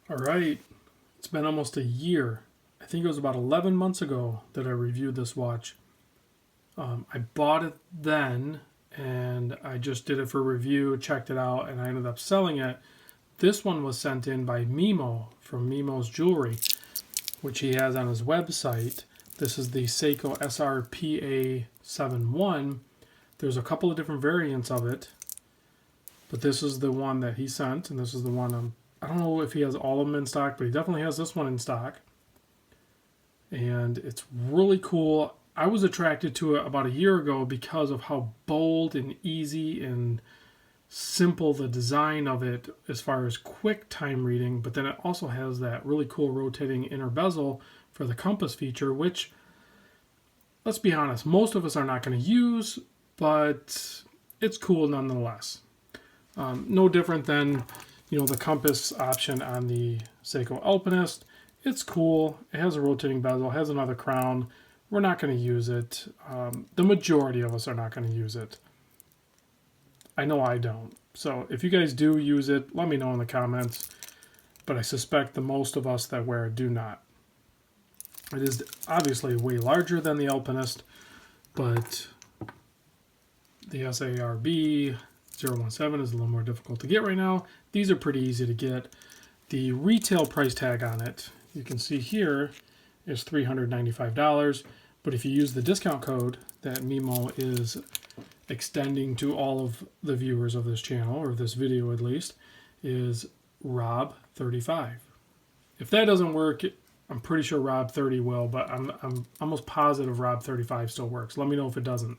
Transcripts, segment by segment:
All right, it's been almost a year. I think it was about 11 months ago that I reviewed this watch. I bought it then and I just did it for review, checked it out, and I ended up selling it. This one was sent in by Mimo from Mimo's Jewelry, which he has on his website. This is the Seiko srpa71. There's a couple of different variants of it, but this is the one that he sent, and this is the one I don't know if he has all of them in stock, but he definitely has this one in stock. And it's really cool. I was attracted to it about a year ago because of how bold and easy and simple the design of it as far as quick time reading, but then it also has that really cool rotating inner bezel for the compass feature, which, let's be honest, most of us are not going to use, but it's cool nonetheless. No different than the compass option on the Seiko Alpinist. It's cool. It has a rotating bezel, has another crown. We're not going to use it. The majority of us are not going to use it. I know I don't. So if you guys do use it, let me know in the comments. But I suspect the most of us that wear it do not. It is obviously way larger than the Alpinist, but the SARB 017 is a little more difficult to get right now. These are pretty easy to get. The retail price tag on it, you can see here, is $395. But if you use the discount code that Mimo is extending to all of the viewers of this channel, or this video at least, is Rob35. If that doesn't work, I'm pretty sure Rob30 will, but I'm almost positive Rob35 still works. Let me know if it doesn't,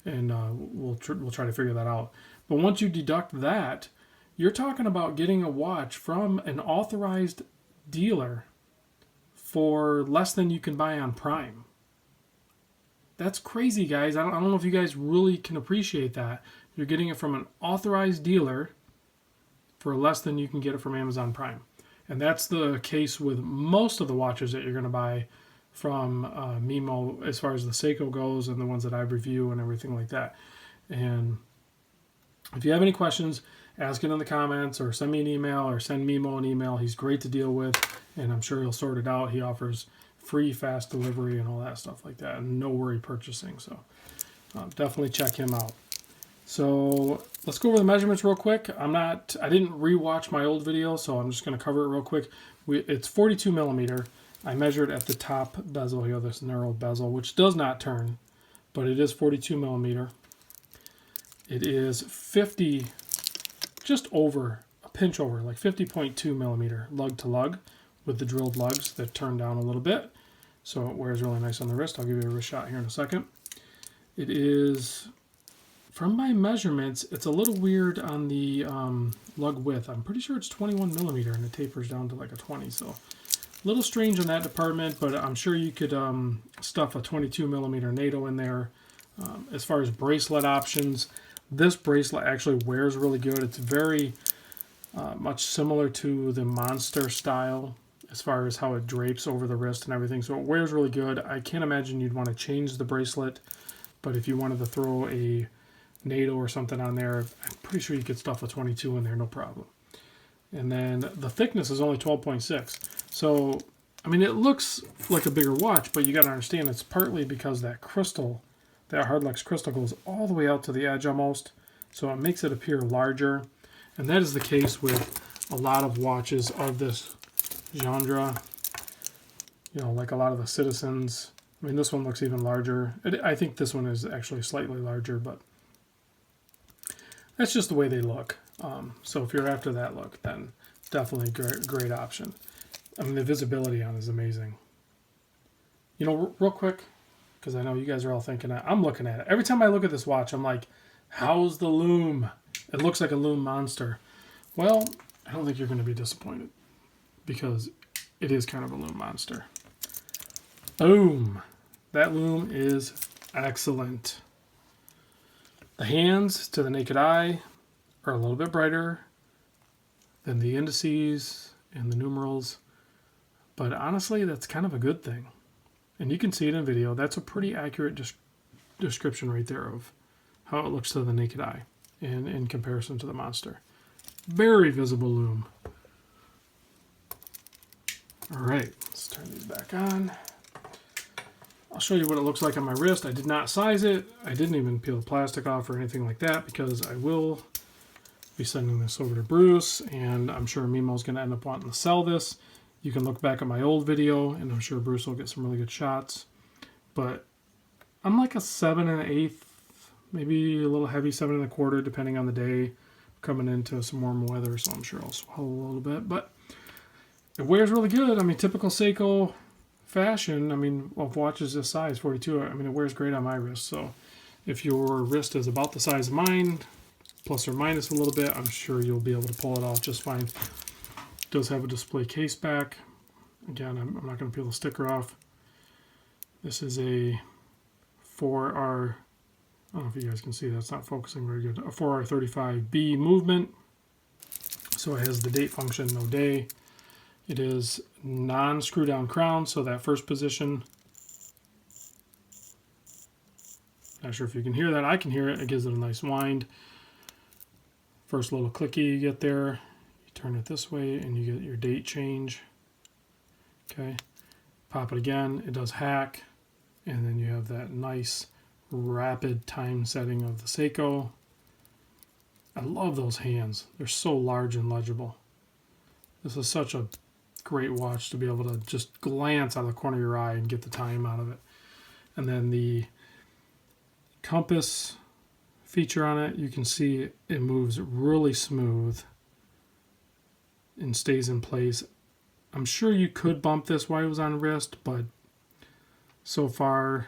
and we'll try to figure that out. But once you deduct that, you're talking about getting a watch from an authorized dealer for less than you can buy on Prime. That's crazy, guys. I don't know if you guys really can appreciate that. You're getting it from an authorized dealer for less than you can get it from Amazon Prime. And that's the case with most of the watches that you're going to buy from Mimo as far as the Seiko goes, and the ones that I review and everything like that. And if you have any questions, ask it in the comments, or send me an email, or send Mimo an email. He's great to deal with, and I'm sure he'll sort it out. He offers free fast delivery and all that stuff like that, and no worry purchasing. So definitely check him out. So let's go over the measurements real quick. I didn't rewatch my old video, so I'm just going to cover it real quick. It's 42 millimeter. I measured at the top bezel here, this narrow bezel, which does not turn, but it is 42 millimeter. It is 50, just over, a pinch over, like 50.2 millimeter lug to lug, with the drilled lugs that turn down a little bit. So it wears really nice on the wrist. I'll give you a wrist shot here in a second. It is, from my measurements, it's a little weird on the lug width. I'm pretty sure it's 21 millimeter and it tapers down to like a 20. So a little strange in that department, but I'm sure you could stuff a 22 millimeter NATO in there. As far as bracelet options, this bracelet actually wears really good. It's very much similar to the Monster style as far as how it drapes over the wrist and everything. So it wears really good. I can't imagine you'd want to change the bracelet, but if you wanted to throw a NATO or something on there, I'm pretty sure you could stuff a 22 in there, no problem. And then the thickness is only 12.6. So, I mean, it looks like a bigger watch, but you got to understand it's partly because that crystal, that Hardlex crystal, goes all the way out to the edge almost. So it makes it appear larger. And that is the case with a lot of watches of this genre. Like a lot of the Citizens. I mean, this one looks even larger. I think this one is actually slightly larger, but that's just the way they look. So if you're after that look, then definitely great option. I mean, the visibility on it is amazing. Real quick, because I know you guys are all thinking that. I'm looking at it. Every time I look at this watch, I'm like, how's the lume? It looks like a lume monster. Well, I don't think you're going to be disappointed, because it is kind of a lume monster. Boom! That lume is excellent. The hands, to the naked eye, are a little bit brighter than the indices and the numerals. But honestly, that's kind of a good thing. And you can see it in video. That's a pretty accurate description right there of how it looks to the naked eye in comparison to the Monster. Very visible lume. All right, let's turn these back on. I'll show you what it looks like on my wrist. I did not size it. I didn't even peel the plastic off or anything like that because I will be sending this over to Bruce, and I'm sure Mimo's going to end up wanting to sell this. You can look back at my old video, and I'm sure Bruce will get some really good shots. But I'm like a 7 1/8, maybe a little heavy 7 1/4, depending on the day. Coming into some warm weather, so I'm sure I'll swallow a little bit. But it wears really good. I mean, typical Seiko fashion. I mean, of watches this size, 42. I mean, it wears great on my wrist. So if your wrist is about the size of mine, plus or minus a little bit, I'm sure you'll be able to pull it off just fine. It does have a display case back. Again, I'm not going to peel the sticker off. This is a 4R, I don't know if you guys can see, that's not focusing very good, a 4R35B movement. So it has the date function, no day. It is non-screw down crown, so that first position, not sure if you can hear that, I can hear it, it gives it a nice wind. First little clicky you get there, you turn it this way and you get your date change. Okay, pop it again, it does hack, and then you have that nice rapid time setting of the Seiko. I love those hands, they're so large and legible. This is such a great watch to be able to just glance out of the corner of your eye and get the time out of it. And then the compass feature on it, you can see it moves really smooth and stays in place. I'm sure you could bump this while it was on wrist, but so far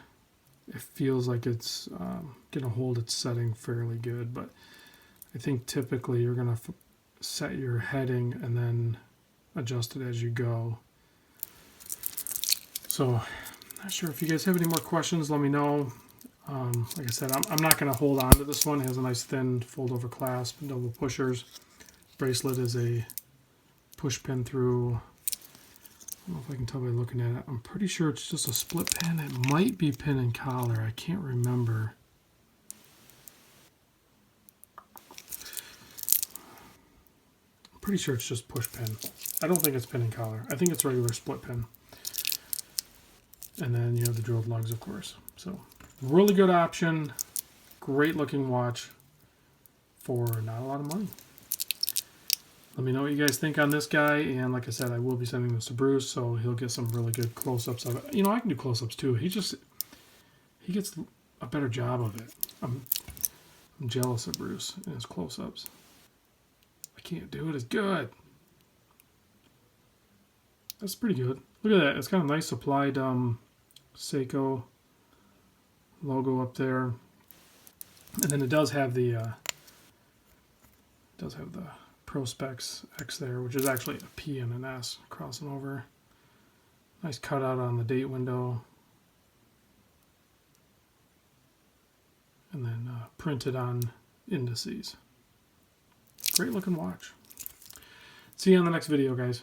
it feels like it's going to hold its setting fairly good. But I think typically you're going to set your heading and then adjust it as you go. So not sure if you guys have any more questions, let me know. Like I said, I'm not going to hold on to this one. It has a nice thin fold over clasp and double pushers. Bracelet is a push pin through. I don't know if I can tell by looking at it. I'm pretty sure it's just a split pin. It might be pin and collar. I can't remember. I'm pretty sure it's just push pin. I don't think it's pin and collar. I think it's regular split pin. And then you have the drilled lugs, of course. So really good option. Great looking watch for not a lot of money. Let me know what you guys think on this guy, and like I said, I will be sending this to Bruce, so he'll get some really good close-ups of it. You know, I can do close-ups too. He gets a better job of it. I'm jealous of Bruce and his close-ups. I can't do it as good. That's pretty good. Look at that. It's got a nice applied Seiko logo up there, and then it does have the Prospex X there, which is actually a P and an S crossing over. Nice cutout on the date window. And then printed on indices. Great looking watch. See you on the next video, guys.